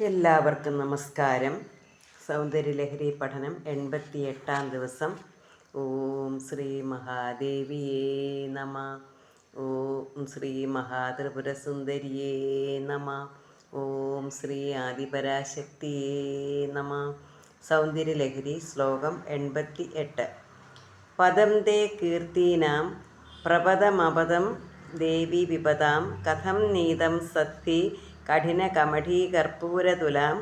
എല്ലാവർക്കും നമസ്കാരം. സൗന്ദര്യലഹരി പഠനം 88-ാം ദിവസം. ഓം ശ്രീ മഹാദേവിയേ നമ. ഓം ശ്രീ മഹാത്രിപുരസുന്ദരിയേ നമ. ഓം ശ്രീ ആദിപരാശക്തിയേ നമ. സൗന്ദര്യലഹരി ശ്ലോകം 88. പദം തേ കീർത്തീനാം പ്രപദമപദം ദേവി വിപദാം കഥം നീതം സത്വി കഠിനകമഠീകർപ്പൂരതുലാം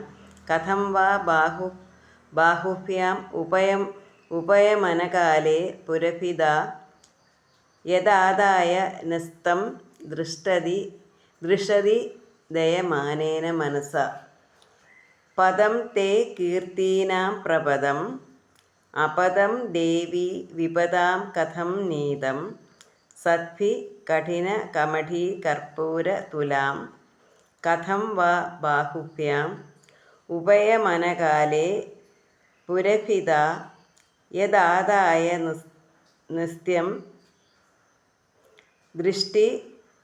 കഥം വാ ബാഹുഭ്യാം ഉപയമനകാലേ പുരഭിദാ യദാദായ നസ്തം ദൃഷ്ടതി ദയമാനേന മനസ. പദം തേ കീർത്തീനാം പ്രപദം അപദം ദേവി വിപദാം കഥം നീതം സദ്ഭി കഠിനകമഠീകർപ്പൂരതുലാം കഥം വാ ബാഹുഭ്യാം ഉപയമനകാലേ പുരഭിദാ യദാദായ നിസ്ത്യം ദൃഷ്ടി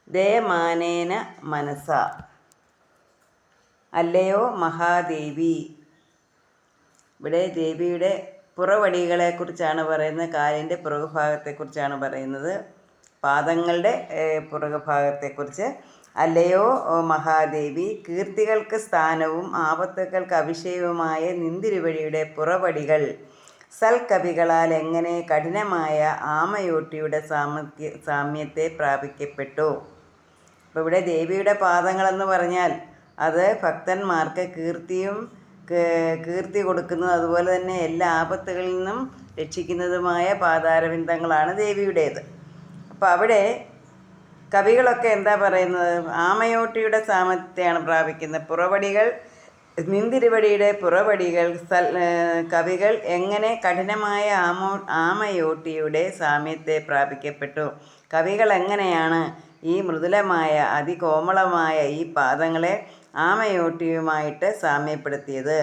ദയമാനേന മനസ. അല്ലയോ മഹാദേവി. ഇവിടെ ദേവിയുടെ പുറവടികളെക്കുറിച്ചാണ് പറയുന്നത്. കാലിൻ്റെ പുറകുഭാഗത്തെക്കുറിച്ചാണ് പറയുന്നത്. പാദങ്ങളുടെ പുറകുഭാഗത്തെക്കുറിച്ച്. അല്ലയോ മഹാദേവി, കീർത്തികൾക്ക് സ്ഥാനവും ആപത്തുകൾക്ക് അഭിഷേകവുമായ നിന്തിരുവഴിയുടെ പുറവടികൾ സൽകവികളാൽ എങ്ങനെ കഠിനമായ ആമയോട്ടിയുടെ സാമ്യത്തെ പ്രാപിക്കപ്പെട്ടു. അപ്പോൾ ഇവിടെ ദേവിയുടെ പാദങ്ങളെന്ന് പറഞ്ഞാൽ അത് ഭക്തന്മാർക്ക് കീർത്തി കൊടുക്കുന്നതും അതുപോലെ തന്നെ എല്ലാ ആപത്തുകളിൽ നിന്നും രക്ഷിക്കുന്നതുമായ പാതാരവിന്ദങ്ങളാണ് ദേവിയുടേത്. അപ്പോൾ അവിടെ കവികളൊക്കെ എന്താ പറയുന്നത്? ആമയോട്ടിയുടെ സാമർത്ഥ്യമാണ് പ്രാപിക്കുന്നത്. പുറവടികൾ, നിന്തിരുവടിയുടെ പുറവടികൾ കവികൾ എങ്ങനെ കഠിനമായ ആമയോട്ടിയുടെ സാമ്യത്തെ പ്രാപിക്കപ്പെട്ടു. കവികൾ എങ്ങനെയാണ് ഈ മൃദുലമായ അതികോമളമായ ഈ പാദങ്ങളെ ആമയോട്ടിയുമായിട്ട് സാമ്യപ്പെടുത്തിയത്?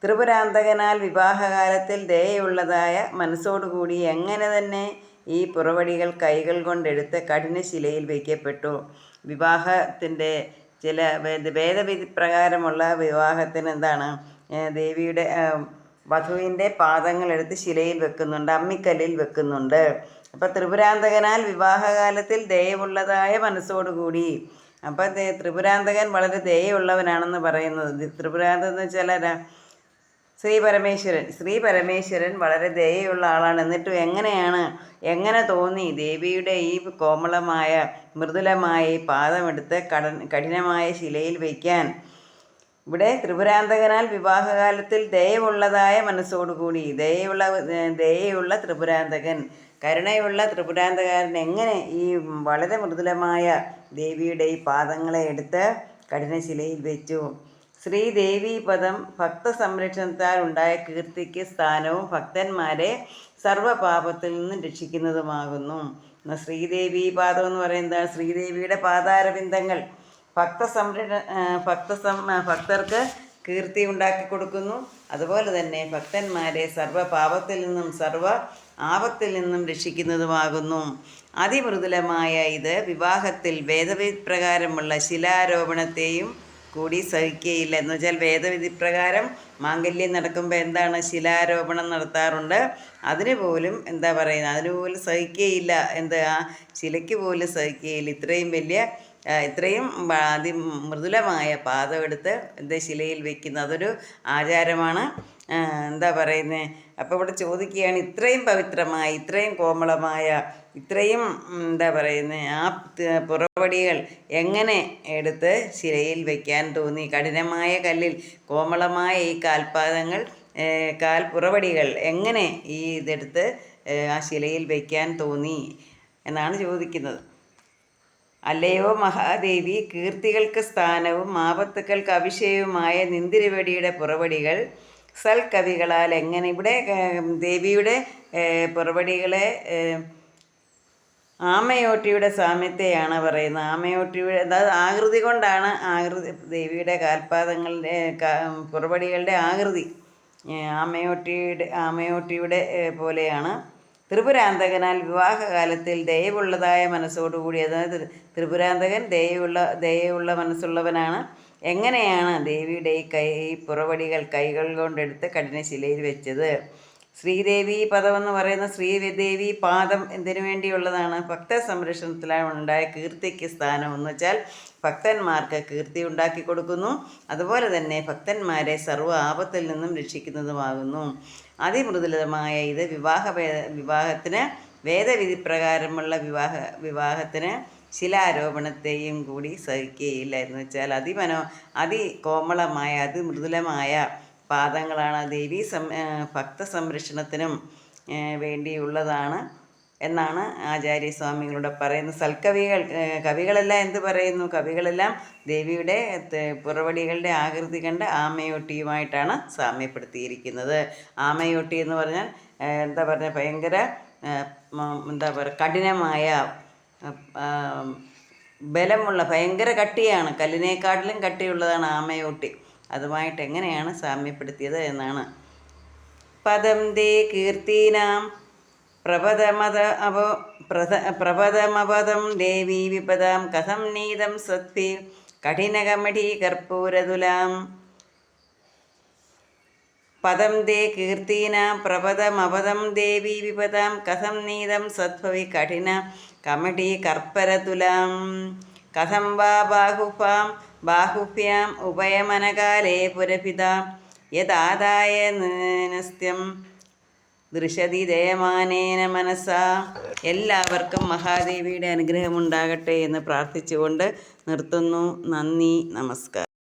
ത്രിപുരാന്തകനാൽ വിവാഹകാലത്തിൽ ദയയുള്ളതായ മനസ്സോടുകൂടി എങ്ങനെ തന്നെ ഈ പുറവടികൾ കൈകൾ കൊണ്ടെടുത്ത് കഠിനശിലയിൽ വയ്ക്കപ്പെട്ടു. വിവാഹത്തിൻ്റെ ചില വേദവിധി പ്രകാരമുള്ള വിവാഹത്തിന് എന്താണ്, ദേവിയുടെ വധുവിൻ്റെ പാദങ്ങളെടുത്ത് ശിലയിൽ വെക്കുന്നുണ്ട്, അമ്മിക്കല്ലിൽ വെക്കുന്നുണ്ട്. അപ്പം ത്രിപുരാന്തകനാൽ വിവാഹകാലത്തിൽ ദയവുള്ളതായ മനസ്സോടുകൂടി. അപ്പം ത്രിപുരാന്തകൻ വളരെ ദയുള്ളവനാണെന്ന് പറയുന്നത്. ത്രിപുരാന്തകൻ എന്ന് വെച്ചാൽ ശ്രീ പരമേശ്വരൻ വളരെ ദയയുള്ള ആളാണ്. എന്നിട്ടും എങ്ങനെ തോന്നി ദേവിയുടെ ഈ കോമളമായ മൃദുലമായ ഈ പാദമെടുത്ത് കഠിനമായ ശിലയിൽ വയ്ക്കാൻ? ഇവിടെ ത്രിപുരാന്തകനാൽ വിവാഹകാലത്തിൽ ദയവുള്ളതായ മനസ്സോടുകൂടി. ദയയുള്ള ത്രിപുരാന്തകൻ, കരുണയുള്ള ത്രിപുരാന്തകാരൻ എങ്ങനെ ഈ വളരെ മൃദുലമായ ദേവിയുടെ ഈ പാദങ്ങളെ എടുത്ത് കഠിനശിലയിൽ വെച്ചു. ശ്രീദേവീപദം ഭക്ത സംരക്ഷണത്താൽ ഉണ്ടായ കീർത്തിക്ക് സ്ഥാനവും ഭക്തന്മാരെ സർവ്വപാപത്തിൽ നിന്നും രക്ഷിക്കുന്നതുമാകുന്നു. ശ്രീദേവീപാദം എന്ന് പറയുന്നത് ശ്രീദേവിയുടെ പാതാരവിന്ദങ്ങൾ ഭക്തർക്ക് കീർത്തി ഉണ്ടാക്കി കൊടുക്കുന്നു. അതുപോലെ തന്നെ ഭക്തന്മാരെ സർവ്വപാപത്തിൽ നിന്നും ആപത്തിൽ നിന്നും രക്ഷിക്കുന്നതുമാകുന്നു. അതിമൃദുലമായ ഇത് വിവാഹത്തിൽ വേദവിധിപ്രകാരമുള്ള ശിലാരോപണത്തെയും കൂടി സഹിക്കുകയില്ല. എന്ന് വെച്ചാൽ വേദവിധി പ്രകാരം മാംഗല്യം നടക്കുമ്പോൾ എന്താണ്, ശിലാരോപണം നടത്താറുണ്ട്. അതിന് പോലും എന്താ പറയുന്നത്, അതിനുപോലും സഹിക്കുകയില്ല. ആ ശിലയ്ക്ക് പോലും സഹിക്കുകയില്ല. ഇത്രയും അതിമൃദുലമായ പാദമെടുത്ത് ശിലയിൽ വയ്ക്കുന്നത് അതൊരു ആചാരമാണ്. എന്താ പറയുന്നത്. അപ്പോൾ ഇവിടെ ചോദിക്കുകയാണ്, ഇത്രയും പവിത്രമായ, ഇത്രയും കോമളമായ, ഇത്രയും എന്താ പറയുന്നത് ആ പുറവടികൾ എങ്ങനെ എടുത്ത് ശിലയിൽ വയ്ക്കാൻ തോന്നി? കഠിനമായ കല്ലിൽ കോമളമായ ഈ പുറവടികൾ എങ്ങനെ ഇതെടുത്ത് ആ ശിലയിൽ വയ്ക്കാൻ തോന്നി എന്നാണ് ചോദിക്കുന്നത്. അല്ലയോ മഹാദേവി, കീർത്തികൾക്ക് സ്ഥാനവും ആപത്തുക്കൾക്ക് അഭിഷേകവുമായ നിന്തിരുവടിയുടെ പുറവടികൾ സൽകവികളാൽ എങ്ങനെ? ഇവിടെ ദേവിയുടെ പുറവടികളെ ആമയോട്ടിയുടെ സാമ്യത്തെയാണ് പറയുന്നത്. ആമയോട്ടിയുടെ ആകൃതി കൊണ്ടാണ്, ദേവിയുടെ കാൽപാദങ്ങളുടെ പുറവടികളുടെ ആകൃതി ആമയോട്ടിയുടെ പോലെയാണ്. ത്രിപുരാന്തകനാൽ വിവാഹകാലത്തിൽ ദയവുള്ളതായ മനസ്സോടുകൂടി, അതായത് ത്രിപുരാന്തകൻ ദയയുള്ള മനസ്സുള്ളവനാണ്. എങ്ങനെയാണ് ദേവിയുടെ ഈ പുറവടികൾ കൈകൾ കൊണ്ടെടുത്ത് കഠിനശിലയിൽ വെച്ചത്? ശ്രീദേവി പദം എന്ന് പറയുന്ന ശ്രീദേവി പാദം എന്തിനു വേണ്ടിയുള്ളതാണ്? ഭക്ത സംരക്ഷണത്തിലാണ് ഉണ്ടായ കീർത്തിക്ക് സ്ഥാനം എന്ന് വെച്ചാൽ ഭക്തന്മാർക്ക് കീർത്തി ഉണ്ടാക്കി കൊടുക്കുന്നു. അതുപോലെ തന്നെ ഭക്തന്മാരെ സർവ്വ ആപത്തിൽ നിന്നും രക്ഷിക്കുന്നതുമാകുന്നു. അതിമൃദുലമായ ഇത് വിവാഹത്തിന് വേദവിധി പ്രകാരമുള്ള വിവാഹത്തിന് ശിലാരോപണത്തെയും കൂടി സഹിക്കുകയില്ല എന്ന് വെച്ചാൽ അതികോമളമായ അതിമൃദുലമായ പാദങ്ങളാണ് ദേവീ ഭക്ത സംരക്ഷണത്തിനും വേണ്ടിയുള്ളതാണ് എന്നാണ് ആചാര്യസ്വാമികളുടെ പറയുന്നത്. കവികളെല്ലാം എന്ത് പറയുന്നു? കവികളെല്ലാം ദേവിയുടെ പുറവടികളുടെ ആകൃതി കണ്ട് ആമയൊട്ടിയുമായിട്ടാണ് സാമ്യപ്പെടുത്തിയിരിക്കുന്നത്. ആമയൊട്ടി എന്ന് പറഞ്ഞാൽ ഭയങ്കര കഠിനമായ ബലമുള്ള ഭയങ്കര കട്ടിയാണ്, കല്ലിനേക്കാട്ടിലും കട്ടിയുള്ളതാണ് ആമയോട്ടി. അതുമായിട്ട് എങ്ങനെയാണ് സാമ്യപ്പെടുത്തിയത് എന്നാണ്. പദം ദേ കീർത്തീനാം പ്രപദമപദം ദേവീ വിപദാം കഥം നീതം സത്വി കഠിനകമഠീ കർപ്പൂരതുലാം. പദം ദേ കീർത്തീനാം പ്രപദമപദം ദേവീ വിപദാം കഥം നീതം സത്വി കഠിന കമഠീ കർപ്പരതുലാം. കഥം വാ ബാഹുഭ്യാം ഉപയമനകാലേ പുരഭിതാം യദാദായ നസ്ത്യം ദൃശതി ദയമാനേന മനസ്സാ. എല്ലാവർക്കും മഹാദേവിയുടെ അനുഗ്രഹമുണ്ടാകട്ടെ എന്ന് പ്രാർത്ഥിച്ചുകൊണ്ട് നിർത്തുന്നു. നന്ദി, നമസ്കാരം.